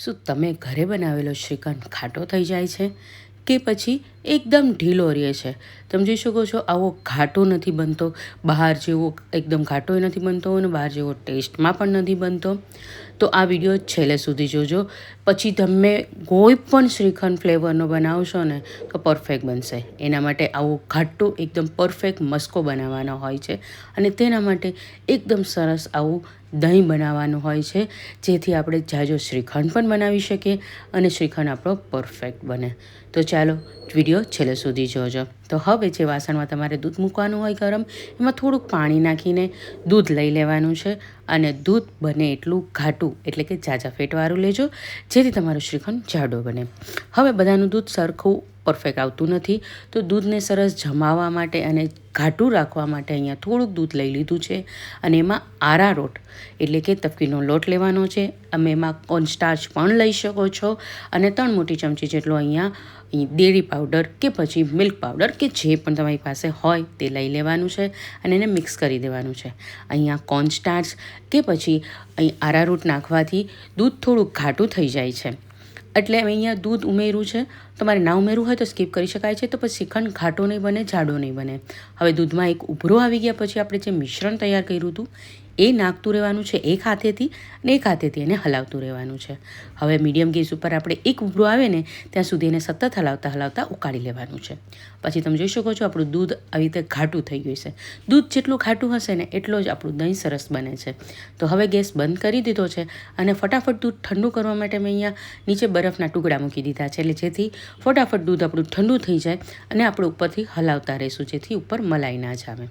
શું તમે ઘરે બનાવેલો શ્રીખંડ ખાટો થઈ જાય છે કે પછી એકદમ ઢીલો રહે છે? તમે જોઈ શકો છો આવો ઘાટો નથી બનતો, બહાર જેવો એકદમ ઘાટોય નથી બનતો અને બહાર જેવો ટેસ્ટમાં પણ નથી બનતો. તો આ વિડીયો છેલ્લે સુધી જોજો, પછી તમે કોઈ પણ શ્રીખંડ ફ્લેવરનો બનાવશો ને તો પરફેક્ટ બનશે. એના માટે આવો ઘાટો એકદમ પરફેક્ટ મસ્કો બનાવવાનો હોય છે અને તેના માટે એકદમ સરસ આવું દહીં બનાવવાનું હોય છે, જેથી આપણે જાજો શ્રીખંડ પણ બનાવી શકીએ અને શ્રીખંડ આપણો પરફેક્ટ બને. તો ચાલો વિડીયો છેલ્લે સુધી જોજો. તો હવે જે વાસણમાં તમારે દૂધ મૂકવાનું હોય ગરમ, એમાં થોડુંક પાણી નાખીને દૂધ લઈ લેવાનું છે અને દૂધ બને એટલું ઘાટું એટલે કે જાજા ફેટવાળું લેજો, જેથી તમારું શ્રીખંડ જાડો બને. હવે બધાનું દૂધ સરખું પરફેક્ટ આવતું નથી, તો દૂધને સરસ જમાવવા માટે અને ઘાટું રાખવા માટે અહીંયા થોડુંક દૂધ લઈ લીધું છે અને એમાં આરારોટ એટલે કે તપકીનો લોટ લેવાનો છે. અમે એમાં કોર્નસ્ટાર્ચ પણ લઈ શકો છો અને 3 મોટી ચમચી જેટલો અહીંયા ડેરી પાવડર કે પછી મિલ્ક પાવડર કે જે પણ તમારી પાસે હોય તે લઈ લેવાનું છે અને એને મિક્સ કરી દેવાનું છે. અહીંયા કોર્નસ્ટાર્ચ કે પછી અહીં આરારૂટ નાખવાથી દૂધ થોડુંક ઘાટું થઈ જાય છે, એટલે અહીંયા દૂધ ઉમેર્યું છે. તમારે ના ઉમેરવું હોય તો સ્કીપ કરી શકાય છે, તો પછી શ્રીખંડ ઘાટો નહીં બને, જાડો નહીં બને. હવે દૂધમાં એક ઉભરો આવી ગયા પછી આપણે જે મિશ્રણ તૈયાર કર્યું હતું એ નાખતું રહેવાનું છે એક હાથેથી અને એક હાથેથી એને હલાવતું રહેવાનું છે. હવે મીડિયમ ગેસ ઉપર આપણે એક ઉભરો આવે ને ત્યાં સુધી એને સતત હલાવતા હલાવતા ઉકાળી લેવાનું છે. પછી તમે જોઈ શકો છો આપણું દૂધ આવી રીતે ઘાટું થઈ ગયું છે. દૂધ જેટલું ઘાટું હશે ને એટલો જ આપણું દહીં સરસ બને છે. તો હવે ગેસ બંધ કરી દીધો છે અને ફટાફટ દૂધ ઠંડુ કરવા માટે મેં અહીંયા નીચે બરફના ટુકડા મૂકી દીધા છે, એટલે જેથી ફટાફટ દૂધ આપણું ઠંડુ થઈ જાય અને આપણે ઉપરથી હલાવતા રહીશું, જેથી ઉપર મલાઈ ના જામે.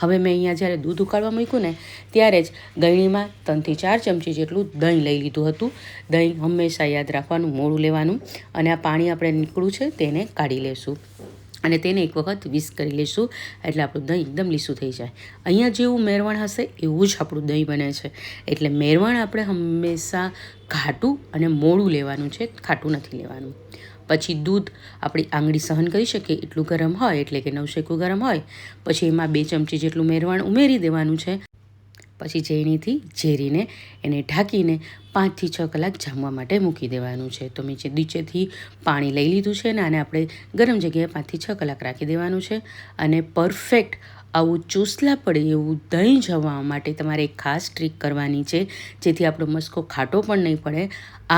હવે મેં અહીંયા જ્યારે દૂધ ઉકાળવા મૂક્યું ને ત્યારે જ ગળણીમાં 3 થી 4 ચમચી જેટલું દહીં લઈ લીધું હતું. દહીં હંમેશા યાદ રાખવાનું, મોડું લેવાનું અને આ પાણી આપણે નીકળ્યું છે તેને કાઢી લેશું અને તેને એક વખત વિસ્ક કરી લઈશું, એટલે આપણું દહીં એકદમ લીસું થઈ જાય. અહીંયા જેવું મેરવણ હશે એવું જ આપણું દહીં બને છે, એટલે મેરવણ આપણે હંમેશા ઘાટું અને મોડું લેવાનું છે, ખાટું નથી લેવાનું. પછી દૂધ આપણી આંગળી સહન કરી શકે એટલું ગરમ હોય, એટલે કે નવશેકું ગરમ હોય, પછી એમાં 2 ચમચી જેટલું મેરવણ ઉમેરી દેવાનું છે. પછી ઝેણીથી ઝેરીને એને ઢાંકીને 5 થી 6 કલાક જામવા માટે મૂકી દેવાનું છે. તો મેં જે નીચેથી પાણી લઈ લીધું છે ને આને આપણે ગરમ જગ્યાએ 5 થી 6 કલાક રાખી દેવાનું છે અને પરફેક્ટ આવું ચોસલા પડે એવું દહીં જવા માટે તમારે એક ખાસ ટ્રીક કરવાની છે, જેથી આપણો મસ્કો ખાટો પણ નહીં પડે.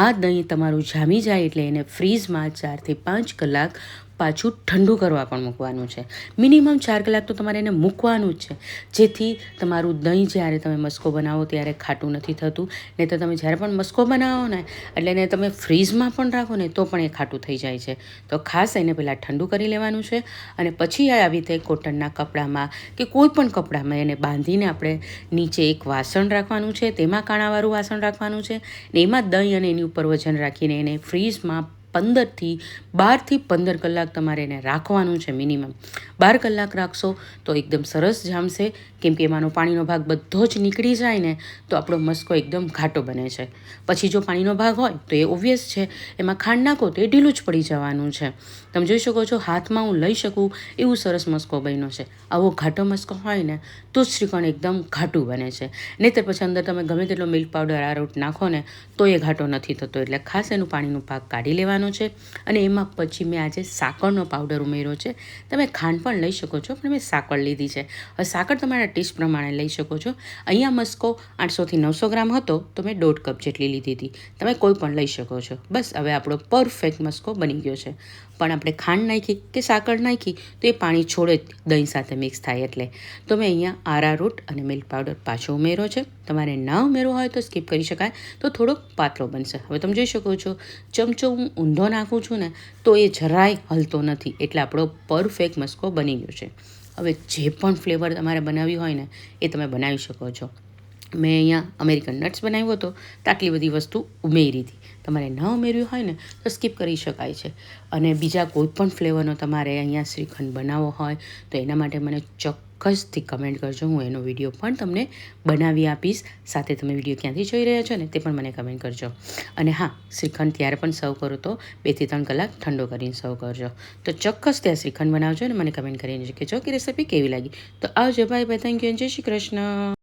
આ દહીં તમારું જામી જાય એટલે એને ફ્રીઝમાં 4 થી 5 કલાક પાછું ઠંડુ કરવા પણ મૂકવાનું છે. મિનિમમ 4 કલાક તો તમારે એને મૂકવાનું જ છે, જેથી તમારું દહીં જ્યારે તમે મસ્કો બનાવો ત્યારે ખાટું નથી થતું. નહીં તો તમે જ્યારે પણ મસ્કો બનાવો ને એટલે એને તમે ફ્રીઝમાં પણ રાખો ને તો પણ એ ખાટું થઈ જાય છે. તો ખાસ એને પહેલાં ઠંડુ કરી લેવાનું છે અને પછી આવી રીતે કોટનના કપડામાં કે કોઈ પણ કપડામાં એને બાંધીને આપણે નીચે એક વાસણ રાખવાનું છે, તેમાં કાણાવાળું વાસણ રાખવાનું છે ને એમાં દહીં અને એની ઉપર વજન રાખીને એને ફ્રીઝમાં 12 થી 15 કલાક તમારે એને રાખવાનું છે. મિનિમમ 12 કલાક રાખશો તો એકદમ સરસ જામશે, કેમ કે એમાંનો પાણીનો ભાગ બધો જ નીકળી જાય ને તો આપણો મસ્કો એકદમ ઘાટો બને છે. પછી જો પાણીનો ભાગ હોય તો એ ઓબ્વિયસ છે, એમાં ખાંડ નાખો તો એ ઢીલું જ પડી જવાનું છે. તમે જોઈ શકો છો હાથમાં હું લઈ શકું એવું સરસ મસ્કો બન્યો છે. આવો ઘાટો મસ્કો હોય ને તો જ શ્રીખંડ એકદમ ઘાટું બને છે. નહીંતર પછી અંદર તમે ગમે તેટલો મિલ્ક પાવડર આરારૂટ નાખો ને તો એ ઘાટો નથી થતો, એટલે ખાસ એનું પાણીનો ભાગ કાઢી લેવાનો છે. અને એમાં પછી મેં આજે સાકરનો પાવડર ઉમેર્યો છે. તમે ખાંડ પણ લઈ શકો છો, પણ મેં સાકર લીધી છે. હવે સાકર તમારા ટેસ્ટ પ્રમાણે લઈ શકો છો. અહીંયા મસ્કો 800 થી 900 ગ્રામ હતો તો મેં 1.5 કપ જેટલી લીધી હતી. તમે કોઈ પણ લઈ શકો છો. બસ હવે આપણો પરફેક્ટ મસ્કો બની ગયો છે. પણ આપણે ખાંડ નાખી કે સાકર નાખી તો એ પાણી છોડે દહીં સાથે મિક્સ થાય, એટલે તો મેં અહીંયા આરારૂટ અને મિલ્ક પાવડર પાછો ઉમેર્યો છે. તમારે ના ઉમેરવો હોય તો સ્કીપ કરી શકાય, તો થોડોક પાતળો બનશે. હવે તમે જોઈ શકો છો ચમચો હું ઊંધો નાખું છું ને તો એ જરાય હલતો નથી, એટલે આપણો પરફેક્ટ મસ્કો બની ગયો છે. હવે જે પણ ફ્લેવર તમારે બનાવવી હોય ને એ તમે બનાવી શકો છો. મેં અહીંયા અમેરિકન નટ્સ બનાવ્યો હતો તો આટલી બધી વસ્તુ ઉમેરી હતી. તમારે ન ઉમેરવી હોય ને તો સ્કીપ કરી શકાય છે. અને બીજા કોઈ પણ ફ્લેવરનો તમારે અહીંયા શ્રીખંડ બનાવવો હોય તો એના માટે મને ચોક્કસથી કમેન્ટ કરજો, હું એનો વિડીયો પણ તમને બનાવી આપીશ. સાથે તમે વિડીયો ક્યાંથી જોઈ રહ્યા છો ને તે પણ મને કમેન્ટ કરજો. અને હા, શ્રીખંડ ત્યારે પણ સર્વ કરો તો 2 થી 3 કલાક ઠંડો કરીને સર્વ કરજો. તો ચોક્કસ ત્યાં શ્રીખંડ બનાવજો અને મને કમેન્ટ કરીને કહેજો કે રેસીપી કેવી લાગી. તો આવજો, બાય બાય, થેન્ક યુ, જય શ્રી કૃષ્ણ.